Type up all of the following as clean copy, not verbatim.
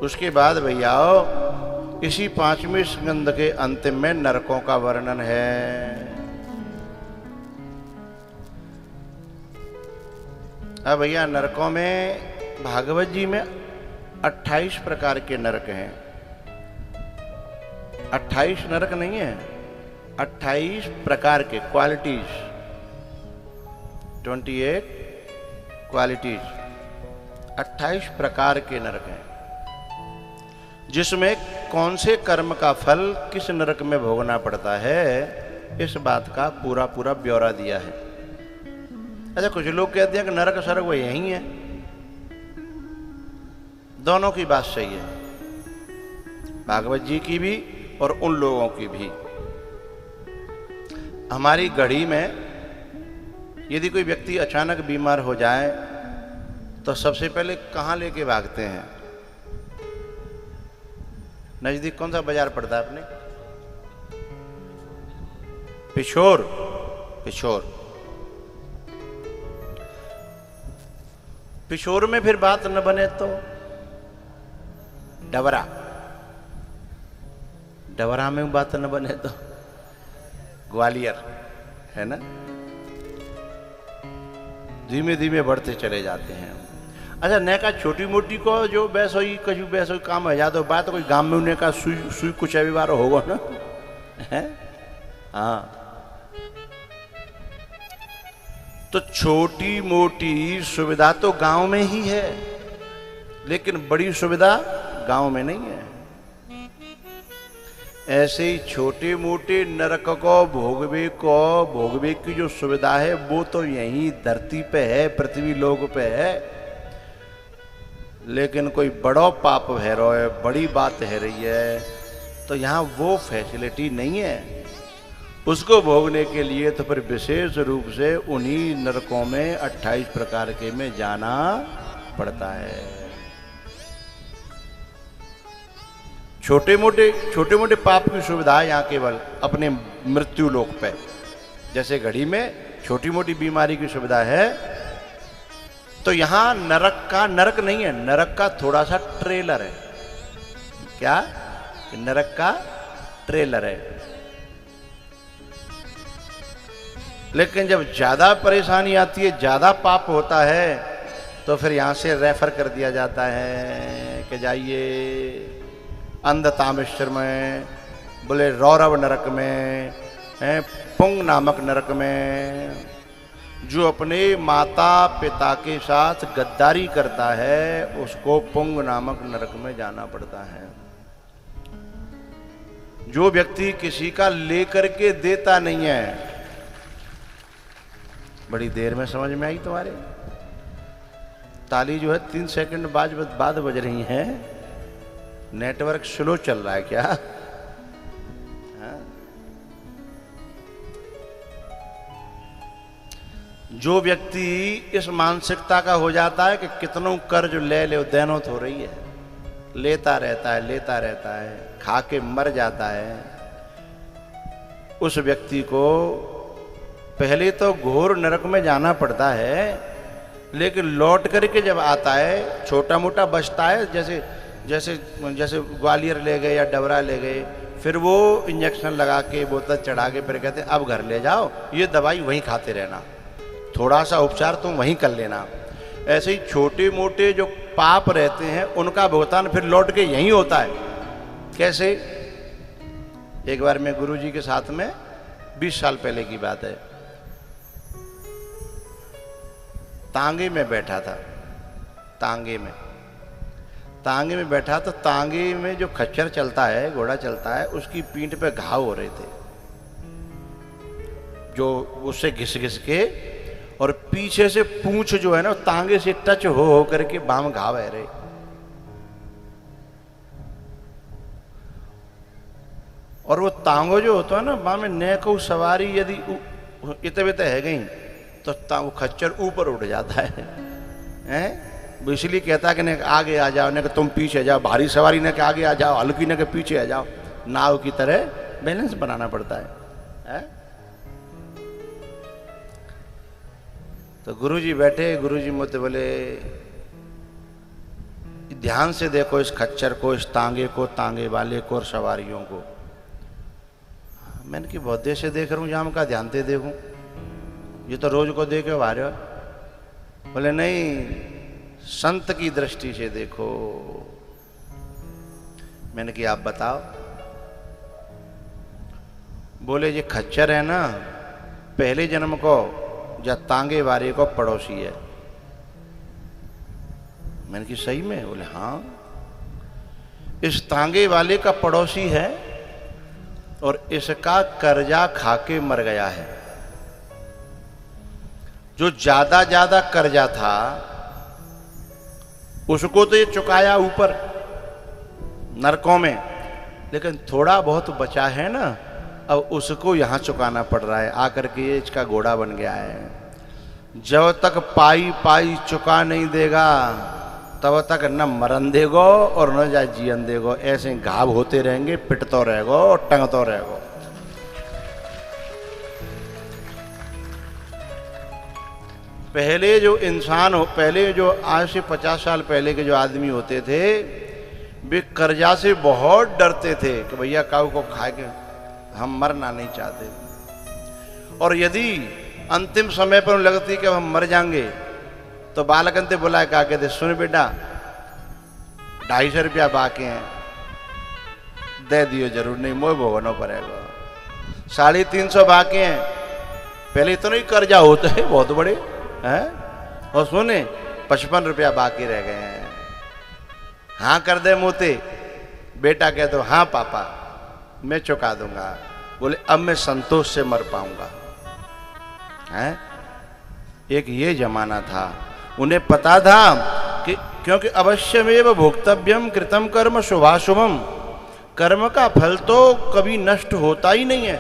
उसके बाद भैयाओ इसी 5वें स्कंद के अंतिम में नरकों का वर्णन है। अब भैया नरकों में भागवत जी में 28 प्रकार के नरक हैं। 28 नरक नहीं है, 28 प्रकार के, क्वालिटीज, 28 क्वालिटीज, 28 प्रकार के नरक हैं, जिसमें कौन से कर्म का फल किस नरक में भोगना पड़ता है, इस बात का पूरा पूरा ब्यौरा दिया है। अच्छा, कुछ लोग कहते हैं कि नरक स्वर्ग वो यही है। दोनों की बात सही है, भागवत जी की भी और उन लोगों की भी। हमारी गढ़ी में यदि कोई व्यक्ति अचानक बीमार हो जाए तो सबसे पहले कहाँ लेके भागते हैं? नजदीक कौन सा बाजार पड़ता है अपने? पिछोर। पिछोर पिछोर में फिर बात न बने तो डबरा। डबरा में बात न बने तो ग्वालियर, है ना। धीमे धीमे बढ़ते चले जाते हैं। अच्छा, न का छोटी मोटी को जो बैसोई कछु बैसोई काम है, या तो बात कोई गांव में उन्हें का सुई कुछ अभिवार होगा ना, है। हाँ, तो छोटी मोटी सुविधा तो गांव में ही है, लेकिन बड़ी सुविधा गांव में नहीं है। ऐसे ही छोटे मोटे नरक को भोगवे की जो सुविधा है वो तो यहीं धरती पे है, पृथ्वी लोक पे है। लेकिन कोई बड़ो पाप भैरव है, बड़ी बात है रही है, तो यहाँ वो फैसिलिटी नहीं है। उसको भोगने के लिए तो फिर विशेष रूप से उन्हीं नरकों में 28 प्रकार के में जाना पड़ता है। छोटे मोटे पाप की सुविधा है यहाँ केवल अपने मृत्यु लोक पे। जैसे घड़ी में छोटी मोटी बीमारी की सुविधा है, तो यहाँ नरक नहीं है, नरक का थोड़ा सा ट्रेलर है। क्या? नरक का ट्रेलर है। लेकिन जब ज्यादा परेशानी आती है, ज्यादा पाप होता है, तो फिर यहां से रेफर कर दिया जाता है कि जाइए अंधतामेश्वर में, बोले रौरव नरक में, पुंग नामक नरक में। जो अपने माता पिता के साथ गद्दारी करता है उसको पुंग नामक नरक में जाना पड़ता है। जो व्यक्ति किसी का लेकर के देता नहीं है, बड़ी देर में समझ में आई तुम्हारे? ताली जो है 3 सेकंड बाद बज रही है। नेटवर्क स्लो चल रहा है क्या? हाँ? जो व्यक्ति इस मानसिकता का हो जाता है कि कितनों कर्ज ले देनो तो हो रही है, लेता रहता है, खा के मर जाता है, उस व्यक्ति को पहले तो घोर नरक में जाना पड़ता है, लेकिन लौट करके जब आता है छोटा मोटा बचता है। जैसे ग्वालियर ले गए या डबरा ले गए, फिर वो इंजेक्शन लगा के बोतल चढ़ा के फिर कहते हैं अब घर ले जाओ, ये दवाई वहीं खाते रहना, थोड़ा सा उपचार तुम वहीं कर लेना। ऐसे ही छोटे मोटे जो पाप रहते हैं उनका भुगतान फिर लौट के यहीं होता है। कैसे? एक बार मैं गुरुजी के साथ में 20 साल पहले की बात है, तांगे में बैठा था। तांगे में बैठा तो तांगे में जो खच्चर चलता है, घोड़ा चलता है, उसकी पीठ पे घाव हो रहे थे, जो उससे घिस के, और पीछे से पूंछ जो है ना तांगे से टच हो करके बाम घाव है रहे। और वो तांगो जो होता है ना, बाम ने को सवारी यदि इतने है गई तो वो खच्चर ऊपर उठ जाता है। वो इसलिए कहता है कि न आगे आ जाओ, न कि तुम पीछे जाओ, भारी सवारी न कि आगे आ जाओ, हल्की न कि पीछे आ जाओ, नाव की तरह बैलेंस बनाना पड़ता है। तो गुरुजी बैठे, गुरुजी मुझसे बोले ध्यान से देखो इस खच्चर को, इस तांगे को, तांगे वाले को और सवारियों को। मैंने कि बहुत देर से देख रहा हूँ, जाम का ध्यान से देखूं, ये तो रोज को देखे बाहर। बोले नहीं, संत की दृष्टि से देखो। मैंने कि आप बताओ। बोले ये खच्चर है ना, पहले जन्म को या तांगे वाले को पड़ोसी है। मैंने कि सही में? बोले हाँ, इस तांगे वाले का पड़ोसी है और इसका कर्जा खाके मर गया है। जो ज्यादा ज्यादा कर्जा था उसको तो ये चुकाया ऊपर नरकों में, लेकिन थोड़ा बहुत बचा है ना, अब उसको यहां चुकाना पड़ रहा है। आकर के ये इसका घोड़ा बन गया है। जब तक पाई पाई चुका नहीं देगा तब तक न मरन देगो और न जा जीवन देगो। ऐसे घाव होते रहेंगे, पिटतो रहेगो और टंगतो रहेगो। पहले जो इंसान हो, पहले जो आज से 50 साल पहले के जो आदमी होते थे, वे कर्जा से बहुत डरते थे कि भैया काऊ को खा के हम मरना नहीं चाहते। और यदि अंतिम समय पर लगती कि हम मर जाएंगे तो बालकन ते बुलाए कहा कहते, सुन बेटा 250 रुपया बाकी हैं, दे दियो, जरूर नहीं मोह भोगनो पड़ेगा। 350 बाकी हैं, पहले इतना ही कर्जा होता है बहुत बड़े हैं। और सुने 55 रुपया बाकी रह गए हैं। हाँ कर दे मोते। बेटा कह दो हाँ पापा मैं चुका दूंगा। बोले अब मैं संतोष से मर पाऊंगा। हैं? एक ये जमाना था। उन्हें पता था कि क्योंकि अवश्यमेव भोक्तव्यम कृतम कर्म शुभाशुभम, कर्म का फल तो कभी नष्ट होता ही नहीं है,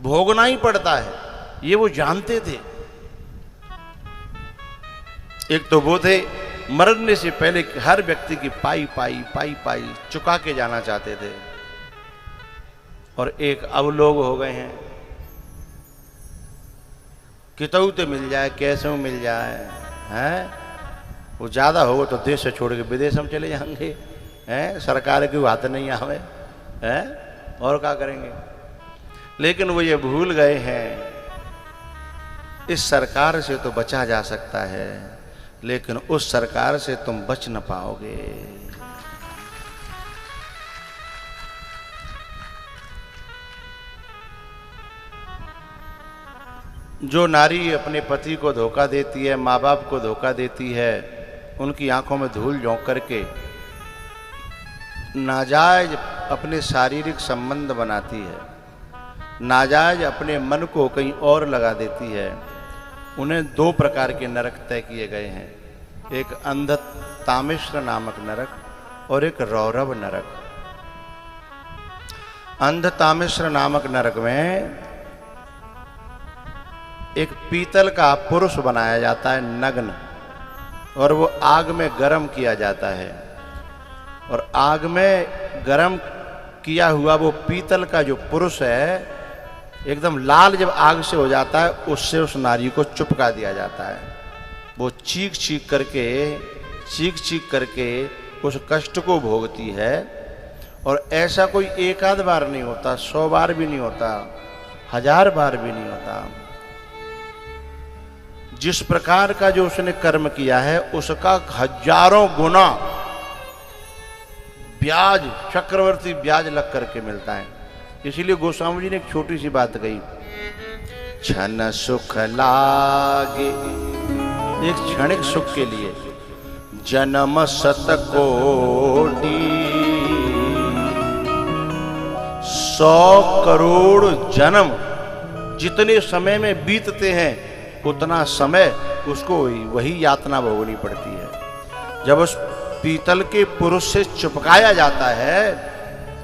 भोगना ही पड़ता है। ये वो जानते थे। एक तो वो थे मरने से पहले हर व्यक्ति की पाई पाई पाई पाई चुका के जाना चाहते थे। और एक अब लोग हो गए हैं कितऊ तो मिल जाए, कैसे मिल जाए, हैं? वो ज़्यादा होगा तो देश से छोड़ के विदेश हम चले जाएंगे, हैं? सरकार की बात नहीं आवे, हैं? और क्या करेंगे? लेकिन वो ये भूल गए हैं इस सरकार से तो बचा जा सकता है, लेकिन उस सरकार से तुम बच न पाओगे। जो नारी अपने पति को धोखा देती है, माँ बाप को धोखा देती है, उनकी आंखों में धूल झोंक करके नाजायज अपने शारीरिक संबंध बनाती है, नाजायज अपने मन को कहीं और लगा देती है, उन्हें 2 प्रकार के नरक तय किए गए हैं। एक अंधतामिश्र नामक नरक और एक रौरव नरक। अंधतामिश्र नामक नरक में एक पीतल का पुरुष बनाया जाता है नग्न, और वो आग में गर्म किया जाता है। और आग में गर्म किया हुआ वो पीतल का जो पुरुष है एकदम लाल जब आग से हो जाता है, उससे उस नारी को चिपका दिया जाता है। वो चीख चीख करके उस कष्ट को भोगती है। और ऐसा कोई एक आध बार नहीं होता, 100 बार भी नहीं होता, 1000 बार भी नहीं होता। जिस प्रकार का जो उसने कर्म किया है उसका हजारों गुना ब्याज, चक्रवर्ती ब्याज लग करके मिलता है। इसीलिए गोस्वामी जी ने एक छोटी सी बात कही, क्षण सुख लागे, एक क्षणिक सुख के लिए जन्म शतकोटि, 100 करोड़ जन्म जितने समय में बीतते हैं उतना समय उसको वही यातना भोगनी पड़ती है। जब उस पीतल के पुरुष से चिपकाया जाता है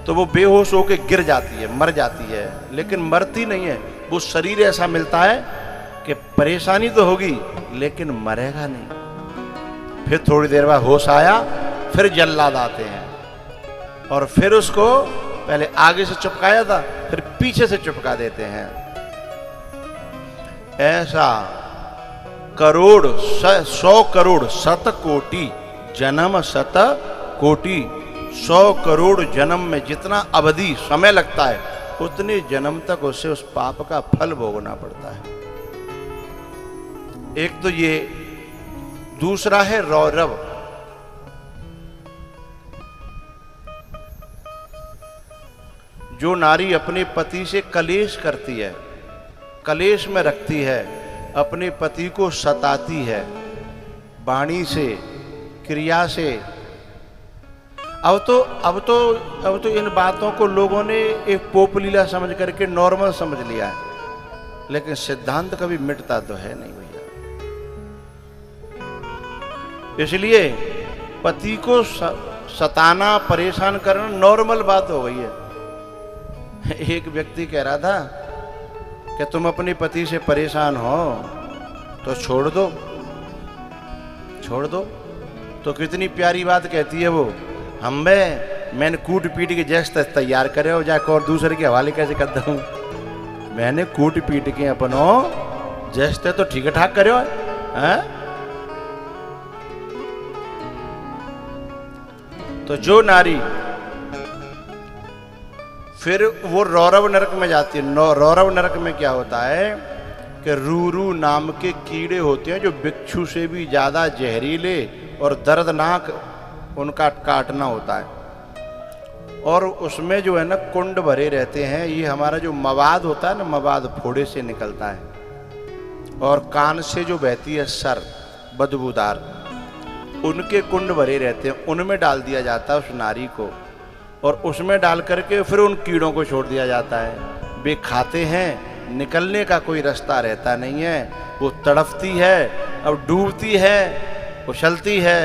तो वो बेहोश होकर गिर जाती है, मर जाती है, लेकिन मरती नहीं है। वो शरीर ऐसा मिलता है कि परेशानी तो होगी लेकिन मरेगा नहीं। फिर थोड़ी देर बाद होश आया, फिर जल्लाद आते हैं और फिर उसको पहले आगे से चिपकाया था फिर पीछे से चिपका देते हैं। ऐसा 100 करोड़ 7 कोटि जन्म शत कोटि, 100 करोड़ जन्म में जितना अवधि समय लगता है उतने जन्म तक उसे उस पाप का फल भोगना पड़ता है। एक तो ये, दूसरा है रौरव। जो नारी अपने पति से कलेश करती है, कलेश में रखती है, अपने पति को सताती है वाणी से, क्रिया से। अब तो इन बातों को लोगों ने एक पोपलीला समझ करके नॉर्मल समझ लिया है, लेकिन सिद्धांत कभी मिटता तो है नहीं भैया। इसलिए पति को सताना, परेशान करना नॉर्मल बात हो गई है। एक व्यक्ति कह रहा था कि तुम अपने पति से परेशान हो तो छोड़ दो, छोड़ दो। तो कितनी प्यारी बात कहती है वो, मैंने कूट पीट के जैसे तैयार करे हो जाके और दूसरे के हवाले कैसे कर दूं। मैंने कूट पीट के अपनो जैसे तो ठीक ठाक करे हो है? तो जो नारी फिर वो रौरव नरक में जाती है। रौरव नरक में क्या होता है कि रूरू नाम के कीड़े होते हैं जो बिच्छू से भी ज्यादा जहरीले और दर्दनाक उनका काटना होता है। और उसमें जो है ना कुंड भरे रहते हैं। ये हमारा जो मवाद होता है ना, मवाद फोड़े से निकलता है और कान से जो बहती है सर बदबूदार, उनके कुंड भरे रहते हैं। उनमें डाल दिया जाता है उस नारी को और उसमें डाल करके फिर उन कीड़ों को छोड़ दिया जाता है। वे खाते हैं, निकलने का कोई रास्ता रहता नहीं है। वो तड़पती है, अब डूबती है, उछलती है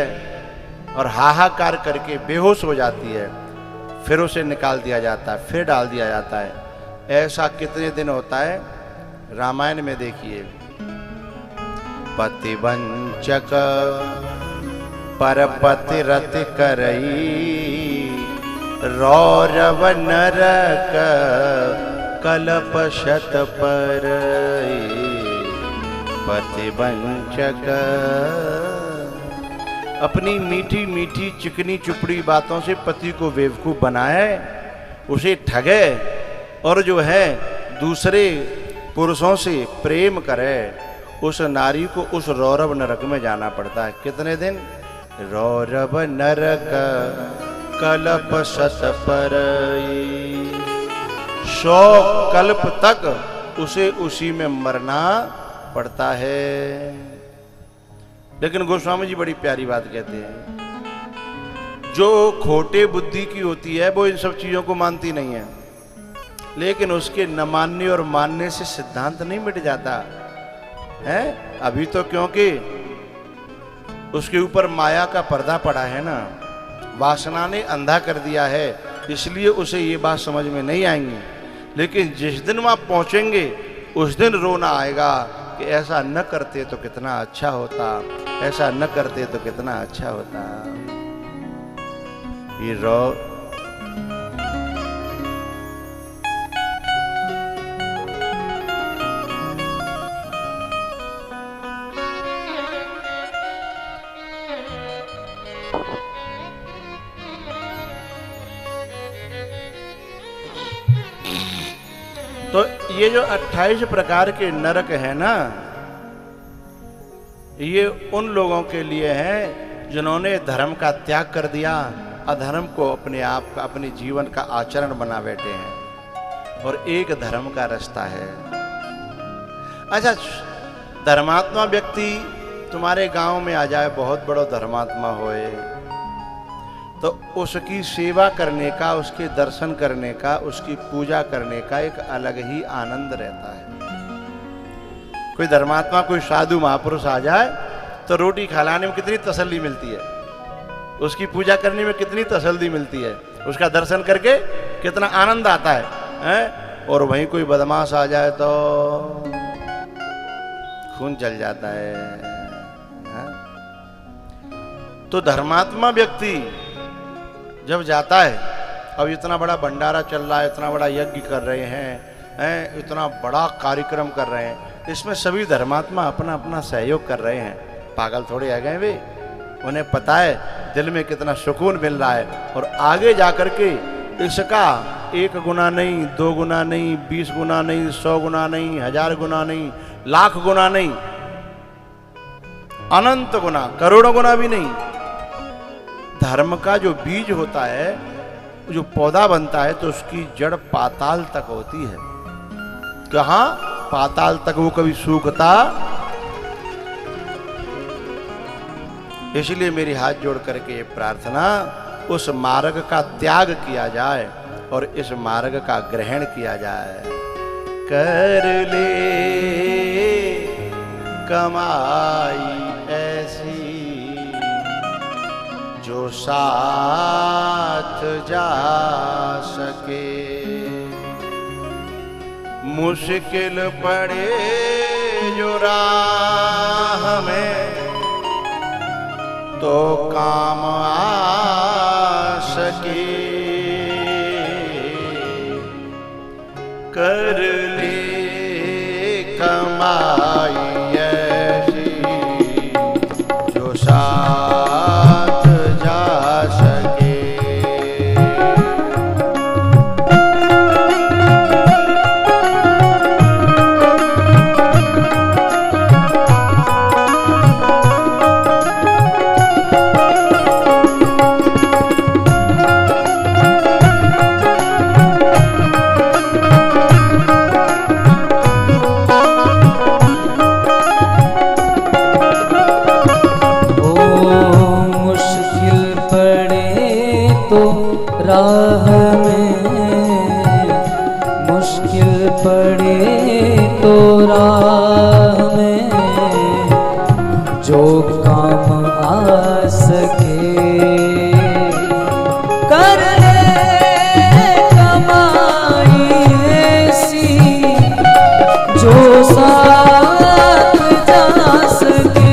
और हाहाकार करके बेहोश हो जाती है। फिर उसे निकाल दिया जाता है, फिर डाल दिया जाता है। ऐसा कितने दिन होता है? रामायण में देखिए, पतिवंचक परपति रत करई, रौरव नरक कलप शत परई। पतिवंचक अपनी मीठी मीठी चिकनी चुपड़ी बातों से पति को बेवकूफ बनाए, उसे ठगे और जो है दूसरे पुरुषों से प्रेम करे, उस नारी को उस रौरव नरक में जाना पड़ता है। कितने दिन? रौरव नरक कल्प शत परई, 100 कल्प तक उसे उसी में मरना पड़ता है। लेकिन गोस्वामी जी बड़ी प्यारी बात कहते हैं, जो खोटे बुद्धि की होती है वो इन सब चीजों को मानती नहीं है, लेकिन उसके न मानने और मानने से सिद्धांत नहीं मिट जाता है। अभी तो क्योंकि उसके ऊपर माया का पर्दा पड़ा है ना, वासना ने अंधा कर दिया है, इसलिए उसे ये बात समझ में नहीं आएंगी। लेकिन जिस दिन वहां पहुंचेंगे उस दिन रोना आएगा कि ऐसा न करते तो कितना अच्छा होता, ऐसा न करते तो कितना अच्छा होता। ये तो ये जो 28 प्रकार के नरक है ना, ये उन लोगों के लिए है जिन्होंने धर्म का त्याग कर दिया, अधर्म को अपने आप का, अपने जीवन का आचरण बना बैठे हैं। और एक धर्म का रास्ता है। अच्छा, धर्मात्मा व्यक्ति तुम्हारे गांव में आ जाए, बहुत बड़ा धर्मात्मा होए, तो उसकी सेवा करने का, उसके दर्शन करने का, उसकी पूजा करने का एक अलग ही आनंद रहता है। कोई धर्मात्मा, कोई साधु महापुरुष आ जाए तो रोटी खिलाने में कितनी तसल्ली मिलती है, उसकी पूजा करने में कितनी तसल्ली मिलती है, उसका दर्शन करके कितना आनंद आता है। और वहीं कोई बदमाश आ जाए तो खून जल जाता है। तो धर्मात्मा व्यक्ति जब जाता है, अब इतना बड़ा भंडारा चल रहा है, इतना बड़ा यज्ञ कर रहे हैं, इतना बड़ा कार्यक्रम कर रहे हैं, इसमें सभी धर्मात्मा अपना अपना सहयोग कर रहे हैं। पागल थोड़े आ गए वे, उन्हें पता है दिल में कितना सुकून मिल रहा है। और आगे जाकर के इसका 1 गुना नहीं, 2 गुना नहीं, 20 गुना नहीं, 100 गुना नहीं, 1000 गुना नहीं, लाख गुना नहीं, अनंत गुना, करोड़ों गुना भी नहीं। धर्म का जो बीज होता है, जो पौधा बनता है, तो उसकी जड़ पाताल तक होती है। कहां? पाताल तक। वो कभी सूखता। इसलिए मेरी हाथ जोड़ करके ये प्रार्थना, उस मार्ग का त्याग किया जाए और इस मार्ग का ग्रहण किया जाए। कर ले कमाई ऐसी जो साथ जा सके, मुश्किल पड़े जो राह में तो काम आ सके। कर ले कमाई ऐसी जो साथ जा सके। राह में मुश्किल पड़े तो राह में जो काम आ सके, कर ले कमाई ऐसी जो साथ जा सके।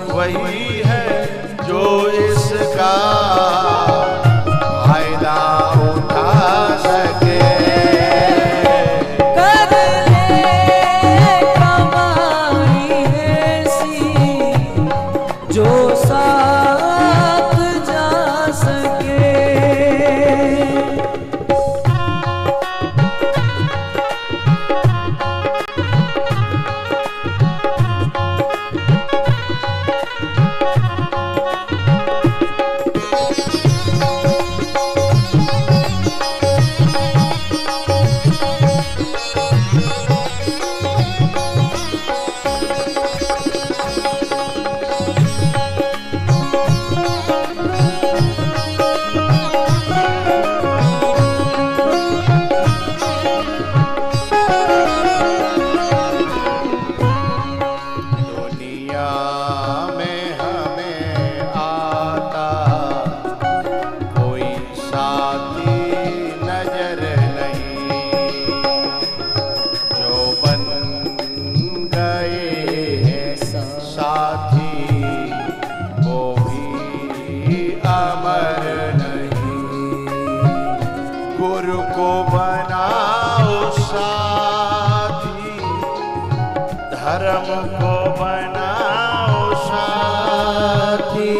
वही है जो इसका फायदा उठा सके। कर ले कमाई ऐसी जो साथ जा सके। साथी वो भी अमर नहीं। गुरु को बनाओ साथी, धर्म को बनाओ साथी,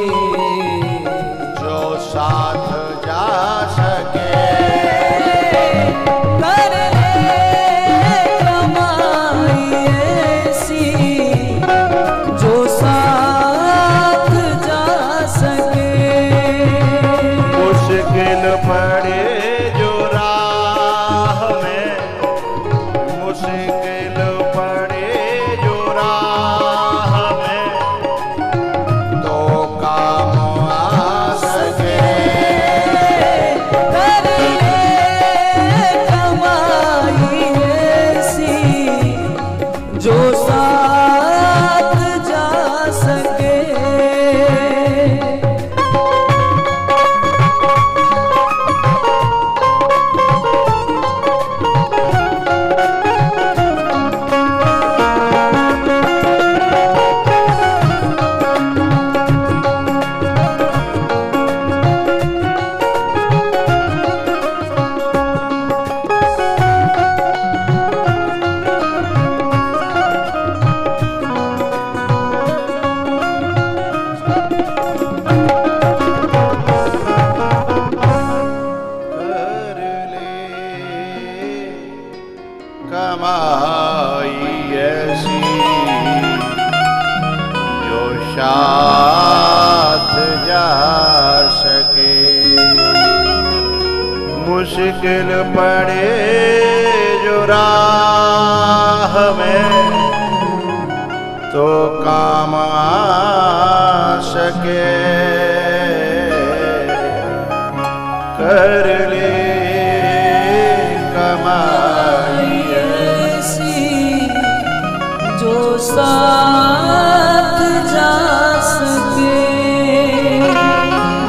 जो साथ जा सके। कर ले कमाई ऐसी जो साथ जा सके। मुश्किल पड़े जो राह में, मुश्किल पड़े जो राह में, तो काम आ सके। कर ले कमाई ऐसी जो साथ जा सके। कर ले कमाई ऐसी जो साथ जा सके। मुश्किल पड़े जो राह में, तो काम आ सके। कर ले